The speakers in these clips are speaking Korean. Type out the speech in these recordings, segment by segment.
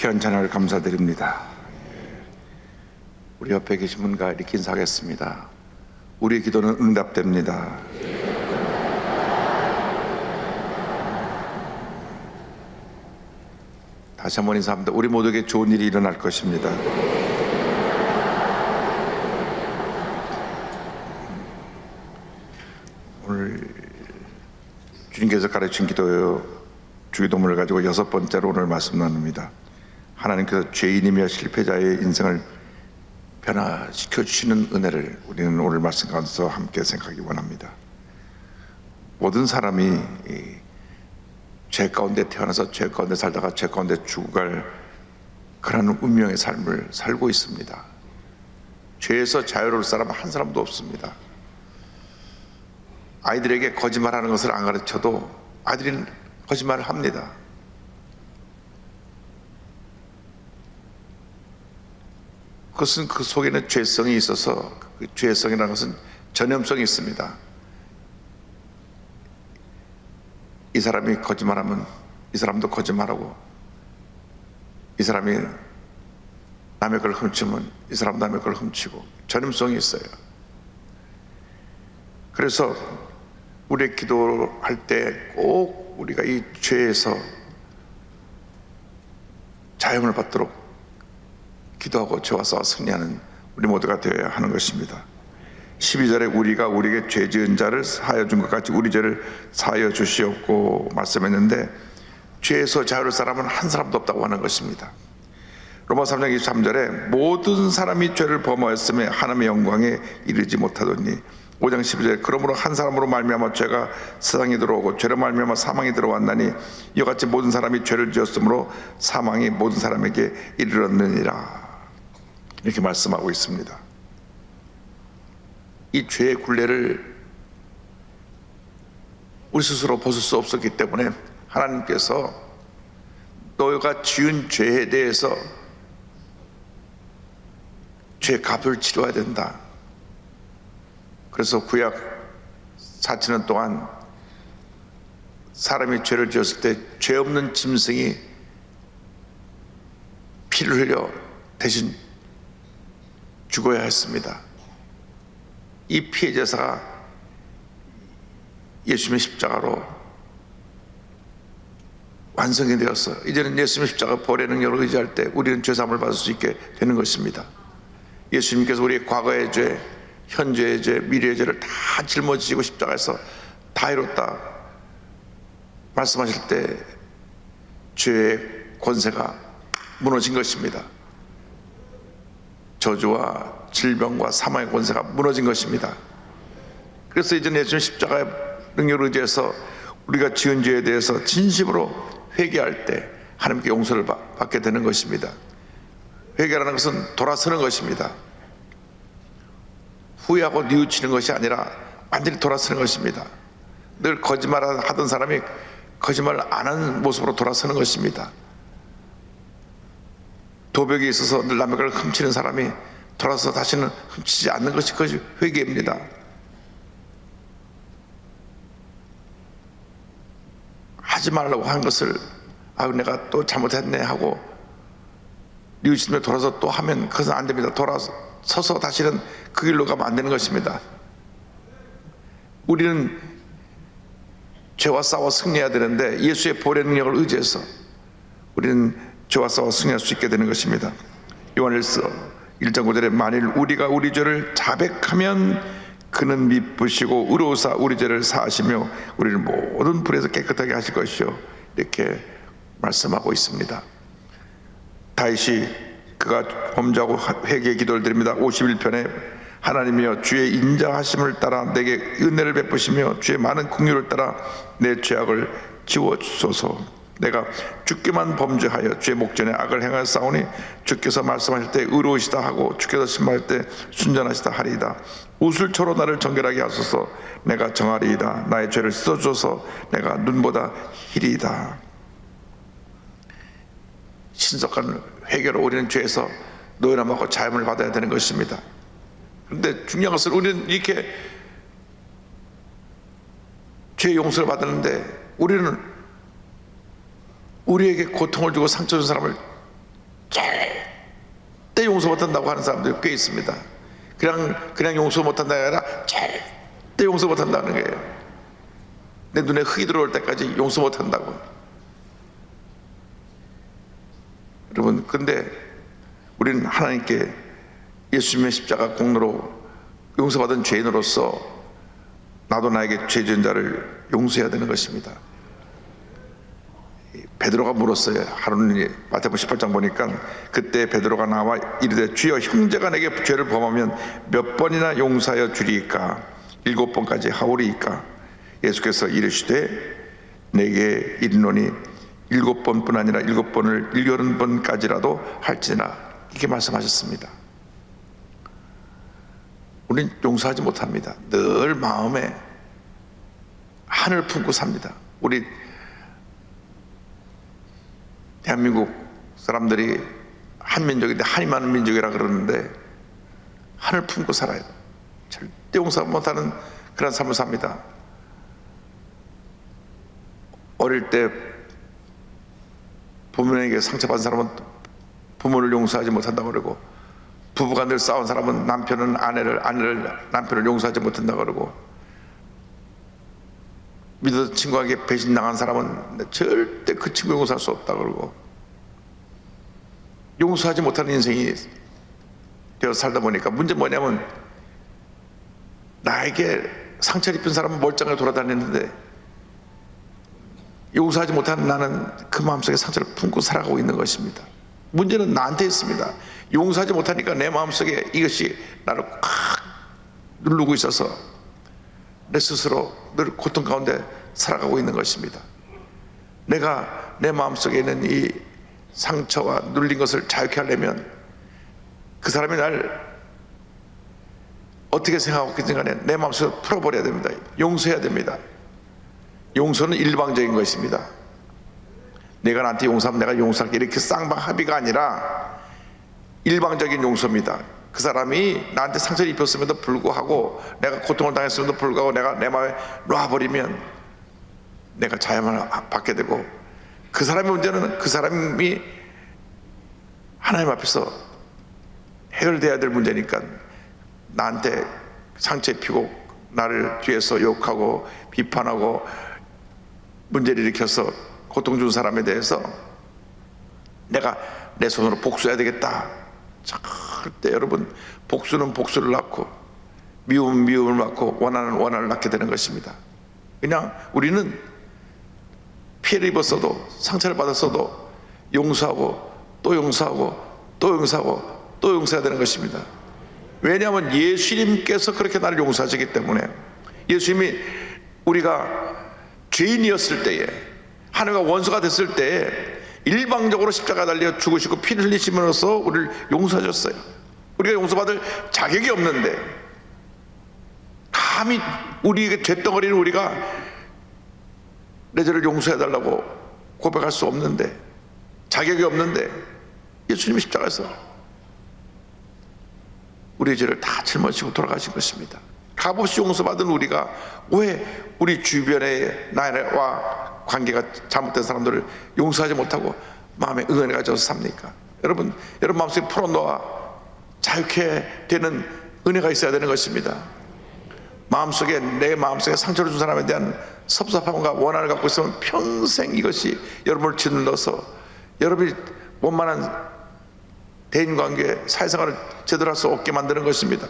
귀한 찬양을 감사드립니다. 우리 옆에 계신 분과 이렇게 인사하겠습니다. 우리의 기도는 응답됩니다. 다시 한번 인사합니다. 우리 모두에게 좋은 일이 일어날 것입니다. 오늘 주님께서 가르친 주기도문을 가지고 6번째로 오늘 말씀 나눕니다. 하나님께서 죄인이며 실패자의 인생을 변화시켜 주시는 은혜를 우리는 오늘 말씀 가운데서 함께 생각하기 원합니다. 모든 사람이 죄 가운데 태어나서 죄 가운데 살다가 죄 가운데 죽어갈 그런 운명의 삶을 살고 있습니다. 죄에서 자유로울 사람은 한 사람도 없습니다. 아이들에게 거짓말하는 것을 안 가르쳐도 아이들이 거짓말을 합니다. 그것은 그 속에는 죄성이 있어서, 그 죄성이라는 것은 전염성이 있습니다. 이 사람이 거짓말하면 이 사람도 거짓말하고, 이 사람이 남의 걸 훔치면 이 사람도 남의 걸 훔치고, 전염성이 있어요. 그래서 우리의 기도할 때 꼭 우리가 이 죄에서 자유를 받도록 기도하고 죄와 싸워 승리하는 우리 모두가 되어야 하는 것입니다. 12절에 우리가 우리에게 죄 지은 자를 사하여 준 것 같이 우리 죄를 사하여 주시옵고 말씀했는데, 죄에서 자유로울 사람은 한 사람도 없다고 하는 것입니다. 로마 3장 23절에 모든 사람이 죄를 범하였음에 하나님의 영광에 이르지 못하더니, 5장 12절에 그러므로 한 사람으로 말미암아 죄가 세상에 들어오고 죄로 말미암아 사망이 들어왔나니 이와 같이 모든 사람이 죄를 지었으므로 사망이 모든 사람에게 이르렀느니라, 이렇게 말씀하고 있습니다. 이 죄의 굴레를 우리 스스로 벗을 수 없었기 때문에 하나님께서 너희가 지은 죄에 대해서 죄 값을 치러야 된다. 그래서 구약 4천년 동안 사람이 죄를 지었을 때 죄 없는 짐승이 피를 흘려 대신 죽어야 했습니다. 이 피해 제사가 예수님의 십자가로 완성이 되었어. 이제는 예수님의 십자가 벌의 능력을 의지할 때 우리는 죄사함을 받을 수 있게 되는 것입니다. 예수님께서 우리의 과거의 죄, 현재의 죄, 미래의 죄를 다 짊어지시고 십자가에서 다 이뤘다 말씀하실 때 죄의 권세가 무너진 것입니다. 저주와 질병과 사망의 권세가 무너진 것입니다. 그래서 이제는 예수님 십자가의 능력을 의지해서 우리가 지은 죄에 대해서 진심으로 회개할 때 하나님께 용서를 받게 되는 것입니다. 회개라는 것은 돌아서는 것입니다. 후회하고 뉘우치는 것이 아니라 완전히 돌아서는 것입니다. 늘 거짓말하던 사람이 거짓말을 안 하는 모습으로 돌아서는 것입니다. 도벽에 있어서 늘 남의 걸 훔치는 사람이 돌아서 다시는 훔치지 않는 것이 그것이 회개입니다. 하지 말라고 한 것을 내가 또 잘못했네 하고 뉘우치며 돌아서 또 하면 그것은 안 됩니다. 돌아서서 다시는 그 길로 가면 안 되는 것입니다. 우리는 죄와 싸워 승리해야 되는데 예수의 보혈의 능력을 의지해서 우리는 죄와 싸워 승리할 수 있게 되는 것입니다. 요한일서 1장 9절에 만일 우리가 우리 죄를 자백하면 그는 미쁘시고 의로우사 우리 죄를 사하시며 우리를 모든 불에서 깨끗하게 하실 것이요, 이렇게 말씀하고 있습니다. 다윗이 그가 범죄하고 회개의 기도를 드립니다. 51편에 하나님이여 주의 인자하심을 따라 내게 은혜를 베푸시며 주의 많은 긍휼을 따라 내 죄악을 지워주소서. 내가 주께만 범죄하여 주의 목전에 악을 행하였사오니 주께서 말씀하실 때 의로우시다 하고 주께서 심판할 때 순전하시다 하리이다. 우슬초로 나를 정결하게 하소서. 내가 정하리이다. 나의 죄를 씻어주소서. 내가 눈보다 희리이다. 신속한 회개로 우리는 죄에서 노예남하고 자유를 받아야 되는 것입니다. 그런데 중요한 것은 우리는 이렇게 죄 용서를 받았는데 우리는 우리에게 고통을 주고 상처 준 사람을 절대 용서 못한다고 하는 사람들이 꽤 있습니다. 그냥 용서 못한다가 아니라 절대 용서 못한다는 거예요. 내 눈에 흙이 들어올 때까지 용서 못한다고. 여러분, 근데 우리는 하나님께 예수님의 십자가 공로로 용서받은 죄인으로서 나도 나에게 죄 지은 자를 용서해야 되는 것입니다. 베드로가 물었어요. 하루는 마태복음 18장 보니까 그때 베드로가 나와 이르되 주여 형제가 내게 죄를 범하면 몇 번이나 용서하여 주리이까? 7번까지 하오리이까? 예수께서 이르시되 내게 이르노니 7번뿐 아니라 7번을 70번까지라도 할지나, 이렇게 말씀하셨습니다. 우리는 용서하지 못합니다. 늘 마음에 한을 품고 삽니다. 우리 대한민국 사람들이 한민족인데 한이 많은 민족이라 그러는데 한을 품고 살아요. 절대 용서 못하는 그런 삶을 삽니다. 어릴 때 부모에게 상처받은 사람은 부모를 용서하지 못한다고 그러고, 부부가 늘 싸운 사람은 남편은 아내를 남편을 용서하지 못한다고 그러고, 믿었던 친구에게 배신당한 사람은 절대 그 친구 용서할 수 없다고 그러고, 용서하지 못하는 인생이 되어 살다 보니까 문제는 뭐냐면, 나에게 상처를 입힌 사람은 멀쩡하게 돌아다니는데 용서하지 못하는 나는 그 마음속에 상처를 품고 살아가고 있는 것입니다. 문제는 나한테 있습니다. 용서하지 못하니까 내 마음속에 이것이 나를 콱 누르고 있어서 내 스스로 늘 고통 가운데 살아가고 있는 것입니다. 내가 내 마음속에 있는 이 상처와 눌린 것을 자유케 하려면 그 사람이 날 어떻게 생각하고 있든 간에 내 마음속에 풀어버려야 됩니다. 용서해야 됩니다. 용서는 일방적인 것입니다. 내가 나한테 용서하면 내가 용서할게, 이렇게 쌍방 합의가 아니라 일방적인 용서입니다. 그 사람이 나한테 상처를 입혔음에도 불구하고, 내가 고통을 당했음에도 불구하고 내가 내 마음에 놔버리면 내가 자유함을 받게 되고, 그 사람의 문제는 그 사람이 하나님 앞에서 해결돼야 될 문제니까, 나한테 상처 입히고 나를 뒤에서 욕하고 비판하고 문제를 일으켜서 고통 준 사람에 대해서 내가 내 손으로 복수해야 되겠다. 절대 여러분, 복수는 복수를 낳고 미움은 미움을 낳고 원한은 원한을 낳게 되는 것입니다. 그냥 우리는 피해를 입었어도 상처를 받았어도 용서하고 또 용서하고 또 용서하고 또 용서해야 되는 것입니다. 왜냐하면 예수님께서 그렇게 나를 용서하시기 때문에, 예수님이 우리가 죄인이었을 때에, 하나님과 원수가 됐을 때에 일방적으로 십자가 달려 죽으시고 피를 흘리심으로써 우리를 용서하셨어요. 우리가 용서받을 자격이 없는데, 감히 우리에게 죄덩어리는 우리가 내 죄를 용서해달라고 고백할 수 없는데, 자격이 없는데 예수님이 십자가에서 우리의 죄를 다 짊어지고 돌아가신 것입니다. 값없이 용서받은 우리가 왜 우리 주변의 나와 관계가 잘못된 사람들을 용서하지 못하고 마음에 응어리 가져서 삽니까? 여러분 마음속에 풀어놓아 자유케 되는 은혜가 있어야 되는 것입니다. 마음속에, 내 마음속에 상처를 준 사람에 대한 섭섭함과 원한을 갖고 있으면 평생 이것이 여러분을 짓눌러서 여러분이 원만한 대인관계, 사회생활을 제대로 할 수 없게 만드는 것입니다.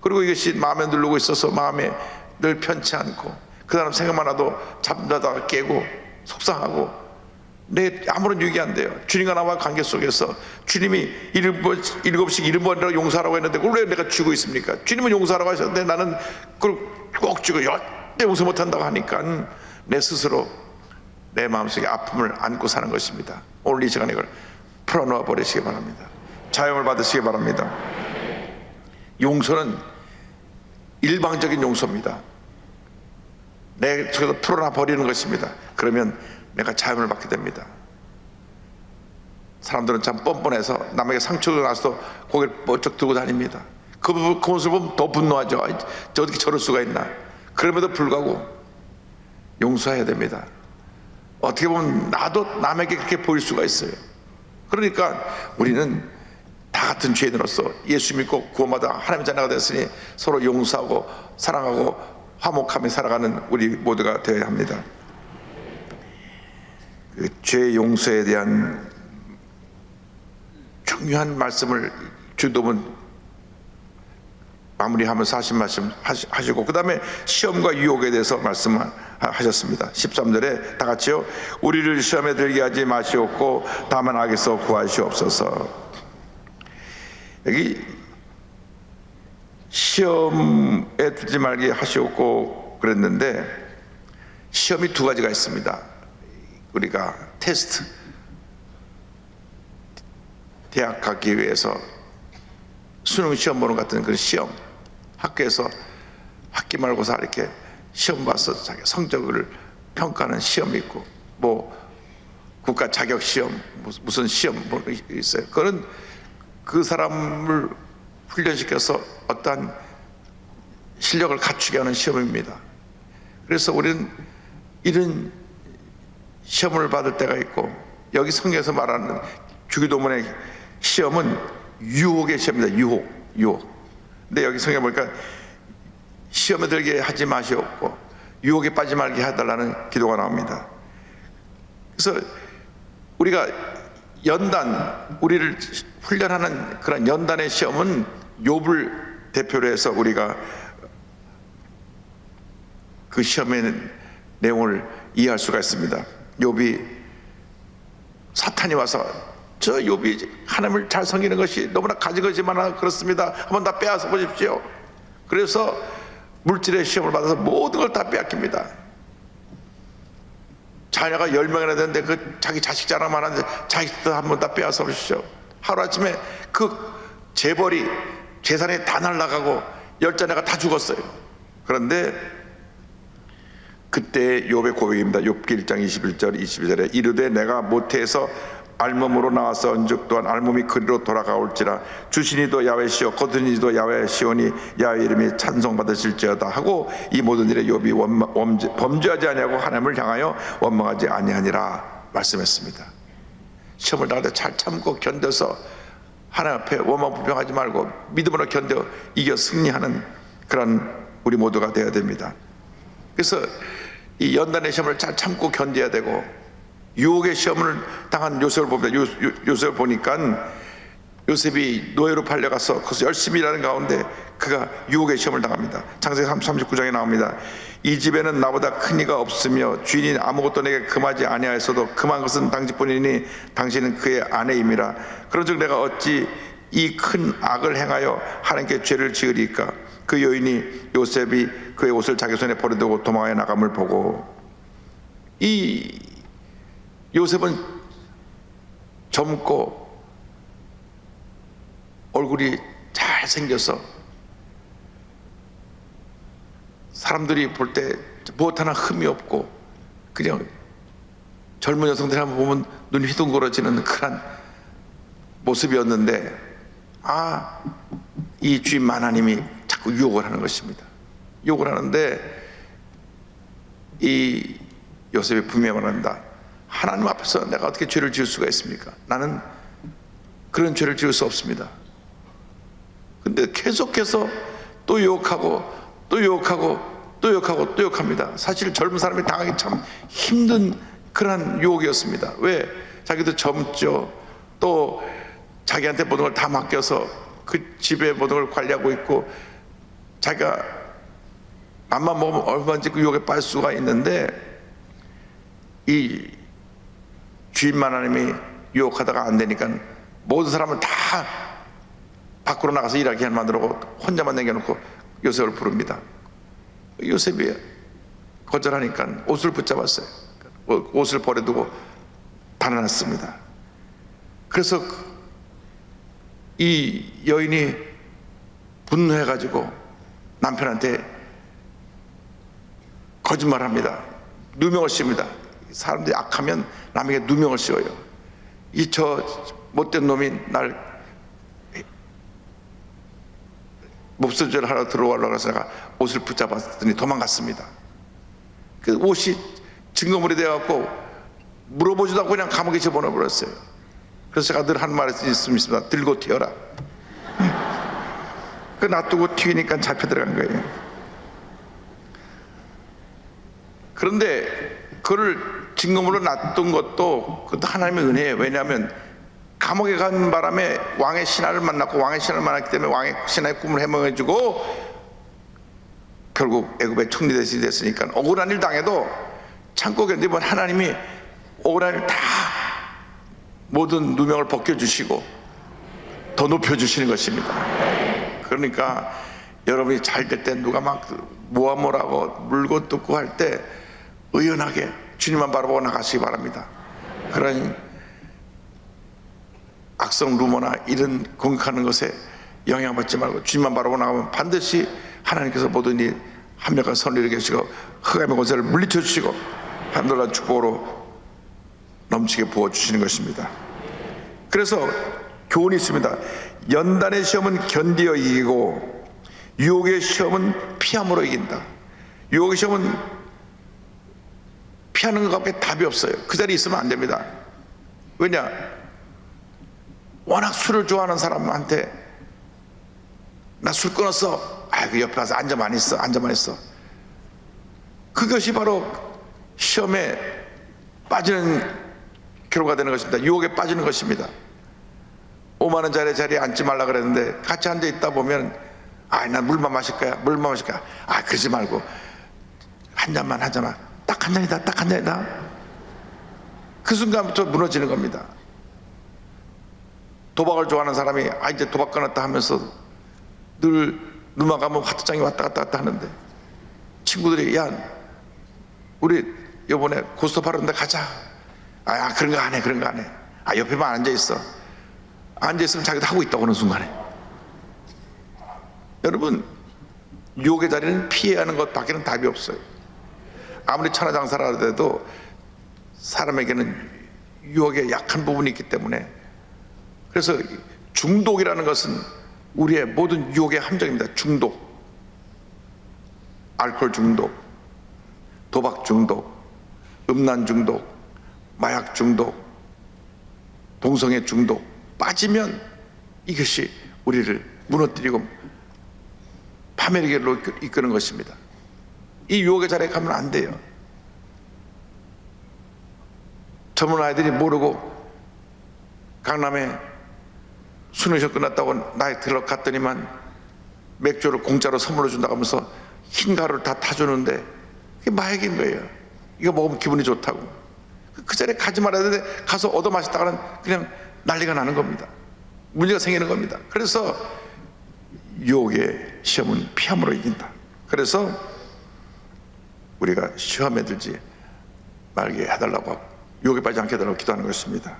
그리고 이것이 마음에 누르고 있어서 마음에 늘 편치 않고 그 사람 생각만 해도 잠자다가 깨고 속상하고 내 아무런 유익이 안 돼요. 주님과 나와 관계 속에서 주님이 7번씩 7번이라고 용서하라고 했는데 그걸 왜 내가 쥐고 있습니까? 주님은 용서하라고 하셨는데 나는 그걸 꼭 쥐고 여태 용서 못한다고 하니까 내 스스로 내 마음속에 아픔을 안고 사는 것입니다. 오늘 이 시간에 이걸 풀어놓아 버리시기 바랍니다. 자유를 받으시기 바랍니다. 용서는 일방적인 용서입니다. 내 속에서 풀어놔 버리는 것입니다. 그러면 내가 자유를 받게 됩니다. 사람들은 참 뻔뻔해서 남에게 상처가 나서도 고개를 뻗쩍 들고 다닙니다. 그 모습을 보면 더 분노하죠. 저 어떻게 저럴 수가 있나. 그럼에도 불구하고 용서해야 됩니다. 어떻게 보면 나도 남에게 그렇게 보일 수가 있어요. 그러니까 우리는 다 같은 죄인으로서 예수 믿고 구원받아 하나님의 자녀가 됐으니 서로 용서하고 사랑하고 화목하며 살아가는 우리 모두가 되어야 합니다. 그 죄 용서에 대한 중요한 말씀을 주도문 마무리하면서 하신 말씀 하시고, 그 다음에 시험과 유혹에 대해서 말씀하셨습니다. 13절에 다 같이요. 우리를 시험에 들게 하지 마시옵고 다만 악에서 구하시옵소서. 여기 시험에 들지 말게 하시옵고 그랬는데, 시험이 두 가지가 있습니다. 우리가 테스트, 대학 가기 위해서 수능 시험 보는 같은 그런 시험, 학교에서 학기 말고사 이렇게 시험 봐서 자기 성적을 평가하는 시험이 있고, 뭐 국가 자격 시험, 무슨 시험 뭐 있어요. 그런 그 사람을 훈련시켜서 어떠한 실력을 갖추게 하는 시험입니다. 그래서 우리는 이런 시험을 받을 때가 있고, 여기 성경에서 말하는 주기도문의 시험은 유혹의 시험입니다. 유혹. 근데 여기 성경에 보니까 시험에 들게 하지 마시옵고 유혹에 빠지지 말게 해달라는 기도가 나옵니다. 그래서 우리가 연단, 우리를 훈련하는 그런 연단의 시험은 욥을 대표로 해서 우리가 그 시험의 내용을 이해할 수가 있습니다. 욥이 사탄이 와서 저 욥이 하나님을 잘 섬기는 것이 너무나 가진 것이만 그렇습니다. 한번 다 빼앗아 보십시오. 그래서 물질의 시험을 받아서 모든 걸 다 빼앗깁니다. 자녀가 10명이나 되는데 그 자기 자식 자랑만 하는데 자식도 한번 다 빼앗아 보십시오. 하루아침에 그 재벌이 재산이 다 날아가고 10자녀가 다 죽었어요. 그런데 그때 욥의 고백입니다. 욥기 1장 21절 22절에 이르되 내가 모태에서 알몸으로 나와서 언즉 또한 알몸이 그리로 돌아가올지라 주신이도 야훼시오 거두니도 야훼시오니 야훼 이름이 찬송받으실지어다 하고 이 모든 일에 욥이 범죄하지 아니하고 하나님을 향하여 원망하지 아니하니라 말씀했습니다. 시험을 당할 때 잘 참고 견뎌서 하나님 앞에 원망불평하지 말고 믿음으로 견뎌 이겨 승리하는 그런 우리 모두가 되어야 됩니다. 그래서 이 연단의 시험을 잘 참고 견뎌야 되고, 유혹의 시험을 당한 요셉을 봅니다. 요셉을 보니까 요셉이 노예로 팔려가서 거기서 열심히 일하는 가운데 그가 유혹의 시험을 당합니다. 창세기 39장에 나옵니다. 이 집에는 나보다 큰 이가 없으며 주인이 아무것도 내게 금하지 아니하였어도 금한 것은 당신뿐이니 당신은 그의 아내임이라. 그런즉 내가 어찌 이 큰 악을 행하여 하나님께 죄를 지으리까. 그 여인이 요셉이 그의 옷을 자기 손에 버려두고 도망하여 나감을 보고, 이 요셉은 젊고 얼굴이 잘생겨서 사람들이 볼 때 무엇 하나 흠이 없고 그냥 젊은 여성들이 한번 보면 눈이 휘둥그러지는 그런 모습이었는데, 이 주인 하나님이 자꾸 유혹을 하는 것입니다. 유혹을 하는데 이 요셉이 분명히 말합니다. 하나님 앞에서 내가 어떻게 죄를 지을 수가 있습니까? 나는 그런 죄를 지을 수 없습니다. 근데 계속해서 또 유혹하고 또 유혹하고 또 유혹하고 또 유혹합니다. 사실 젊은 사람이 당하기 참 힘든 그러한 유혹이었습니다. 왜? 자기도 젊죠. 또 자기한테 모든 걸 다 맡겨서 그 집의 모든 걸 관리하고 있고, 자기가 맘만 먹으면 얼마든지 그 유혹에 빠질 수가 있는데, 이 주인 하나님이 유혹하다가 안 되니까 모든 사람을 다 밖으로 나가서 일하게 만들고 혼자만 남겨놓고 요셉을 부릅니다. 요셉이 거절하니까 옷을 붙잡았어요. 옷을 버려두고 달아났습니다. 그래서 이 여인이 분노해가지고 남편한테 거짓말합니다. 누명을 씌웁니다. 사람들이 악하면 남에게 누명을 씌워요. 이 저 못된 놈이 날 몹쓸죄를 하러 들어오려고 해서 내가 옷을 붙잡았더니 도망갔습니다. 그 옷이 증거물이 되어갖고 물어보지도 않고 그냥 감옥에 집어넣어버렸어요. 그래서 제가 늘 하는 말이 있습니다. 들고 튀어라. 그 놔두고 튀니까 잡혀 들어간 거예요. 그런데 그를 징검으로 놔둔 것도 그것도 하나님의 은혜예요. 왜냐하면 감옥에 간 바람에 왕의 신하를 만났고, 왕의 신하를 만났기 때문에 왕의 신하의 꿈을 해몽해주고 결국 애굽의 총리 대신이 됐으니까 억울한 일 당해도 참고 견디면 하나님이 억울한 일 다 모든 누명을 벗겨주시고 더 높여주시는 것입니다. 그러니까 여러분이 잘 될 때 누가 막 모함을 물고 뜯고 할 때 의연하게 주님만 바라보고 나가시기 바랍니다. 그런 악성 루머나 이런 공격하는 것에 영향받지 말고 주님만 바라보고 나가면 반드시 하나님께서 모든 일 합력한 선을 이루시고 흑암의 권세를 물리쳐 주시고 한놀란 축복으로 넘치게 부어주시는 것입니다. 그래서 교훈이 있습니다. 연단의 시험은 견디어 이기고 유혹의 시험은 피함으로 이긴다. 유혹의 시험은 피하는 것밖에 답이 없어요. 그 자리에 있으면 안 됩니다. 왜냐? 워낙 술을 좋아하는 사람한테 나 술 끊었어. 그 옆에 가서 앉아만 있어. 그것이 바로 시험에 빠지는 결과가 되는 것입니다. 유혹에 빠지는 것입니다. 5만 원짜리 자리에 앉지 말라 그랬는데 같이 앉아 있다 보면 난 물만 마실 거야. 그러지 말고 한 잔만 하잖아. 딱 한 잔이다. 그 순간부터 무너지는 겁니다. 도박을 좋아하는 사람이 이제 도박 끊었다 하면서 늘 눈만 가면 화투장이 왔다 갔다 하는데 친구들이 야 우리 요번에 고스톱 하러 온다 가자. 그런 거 안 해. 옆에만 앉아있어. 앉아있으면 자기도 하고 있다고 하는 순간에 여러분 유혹의 자리는 피해야 하는 것밖에는 답이 없어요. 아무리 천하장사라 하더라도 사람에게는 유혹에 약한 부분이 있기 때문에 그래서 중독이라는 것은 우리의 모든 유혹의 함정입니다. 중독, 알코올 중독, 도박 중독, 음란 중독, 마약 중독, 동성애 중독 빠지면 이것이 우리를 무너뜨리고 파멸의 길로 이끄는 것입니다. 이 유혹의 자리에 가면 안 돼요. 젊은 아이들이 모르고 강남에 수능 시험 끝났다고 나에 들어갔더니만 맥주를 공짜로 선물로 준다고 하면서 흰 가루를 다 타주는데 그게 마약인 거예요. 이거 먹으면 기분이 좋다고. 그 자리에 가지 말아야 되는데 가서 얻어 마셨다가는 그냥 난리가 나는 겁니다. 문제가 생기는 겁니다. 그래서 유혹의 시험은 피함으로 이긴다. 그래서 우리가 시험에 들지 말게 해달라고 하고 유혹에 빠지지 않게 해달라고 기도하는 것입니다.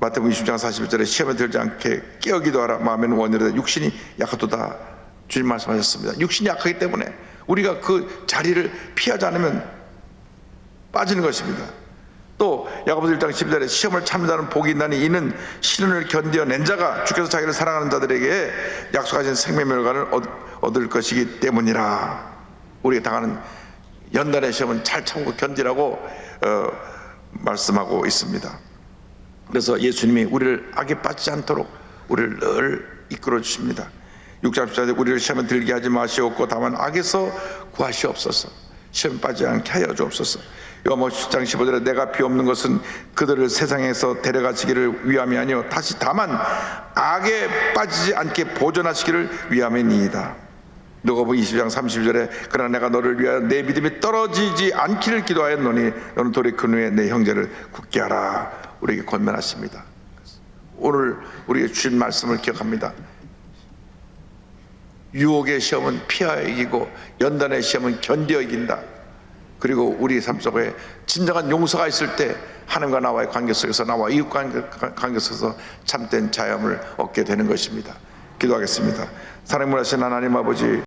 마태복음 20장 41절에 시험에 들지 않게 깨어 기도하라. 마음에는 원이라 육신이 약하도다. 주님 말씀하셨습니다. 육신이 약하기 때문에 우리가 그 자리를 피하지 않으면 빠지는 것입니다. 또 야고보서 1장 12절에 시험을 참는 복이 있나니 이는 시련을 견뎌낸 자가 주께서 자기를 사랑하는 자들에게 약속하신 생명의 멸관을 얻을 것이기 때문이라. 우리가 당하는 연단의 시험은 잘 참고 견디라고 말씀하고 있습니다. 그래서 예수님이 우리를 악에 빠지지 않도록 우리를 늘 이끌어 주십니다. 6장 14절에 우리를 시험에 들게 하지 마시옵고 다만 악에서 구하시옵소서. 시험에 빠지지 않게 하여 주옵소서. 요한복음 10장 15절에 내가 비옵는 것은 그들을 세상에서 데려가시기를 위함이 아니요 다시 다만 악에 빠지지 않게 보존하시기를 위함이니이다. 누가복음 20장 30절에 그러나 내가 너를 위하여 내 믿음이 떨어지지 않기를 기도하였노니 너는 돌이킨 후에 내 형제를 굳게 하라. 우리에게 권면하십니다. 오늘 우리의 주신 말씀을 기억합니다. 유혹의 시험은 피하여 이기고 연단의 시험은 견뎌 이긴다. 그리고 우리 삶 속에 진정한 용서가 있을 때 하나님과 나와의 관계 속에서 나와 이웃 관계 속에서 참된 자유함을 얻게 되는 것입니다. 기도하겠습니다. 사랑을 하신 하나님 아버지,